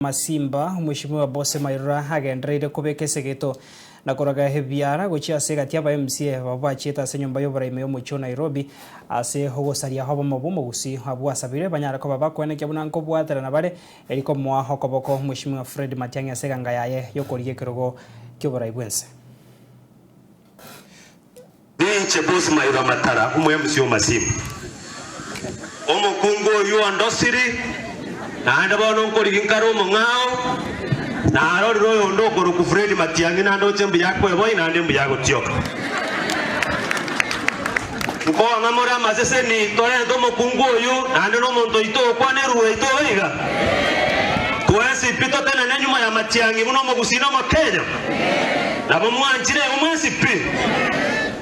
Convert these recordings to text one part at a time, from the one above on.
Masimba mheshimiwa Bose Mairora agendereire kubeka esegeto na koraga hebiara gochia segati aba MCA babacheta se nyumba y'oburaime y'omucho Nairobi ase hogosaria hobo mabumo gusi abwasabire banyara ko babakwene kyabuna nko bwatera na bare eriko mwa hokoboko mheshimiwa Fred Matiang'i aseganga yaye yokoriye kirogo ky'oburayi bwense Binche Bose Mairora matara umu MCA Masimba omukungu yu andosiri Nanda bono nkori ginkaro mongao na aroro yondo koro ku Fred Matiang'i nando chembu yakwe boy nande mbu yago tioka Nko ngamora masese ni tore ndo mokungu yu nando no monto ito kwane ruwe ito iga Tuwesi pito tena na nyuma ya Matiang'i muno mogusino mo Kenya Na bomwanjire umwesi pi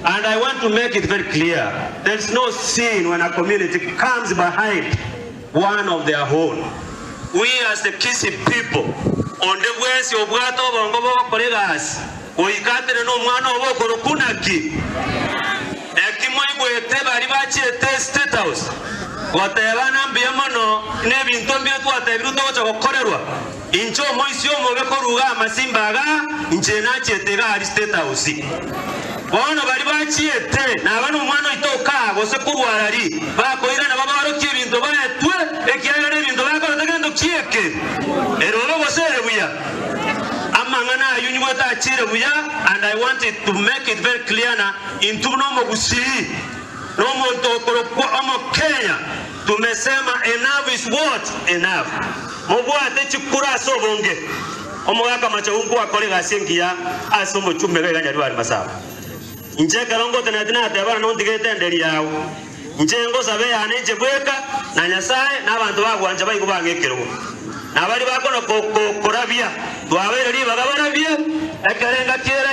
And I want to make it very clear there's no sin when a community comes behind one of their own. We as the Kisi people, on the west of Gato, Bongo, Colegas, we got no one over Korokunaki. Ekimoy, Tebaribachi, State House. Whatever Nambiamano, Nevin Tombia, whatever of Corero. Incho Moisio Movekoruga, Masimbaga, in Chenachi, Tega, State House. Bono Baribachi, Navano Mano Itoka, was a Kuruari, Bakoira, Navaro Kivin, the Baya, Ekian, the Lago, Kieke, Erolo was Erebuya. Amangana, Uniwata Chirebuya, and I wanted to make it very clear in Tunomo Gusi, Romo Omo Kenya, to Mesema, enough is what? Enough. Mobua Techukura Sobonge, Omoaka Machaungu, Kolega Senkia, Asomo Chumega Yadwar Masa. Nje kalongo tenatina tebara no ndigete nderi yawo nje ngo sabe ane bweka na nyasaye n'abantu bagwanje bayikubangekero nabari bakono korabia twabere ri bagabarabia ekarenga kera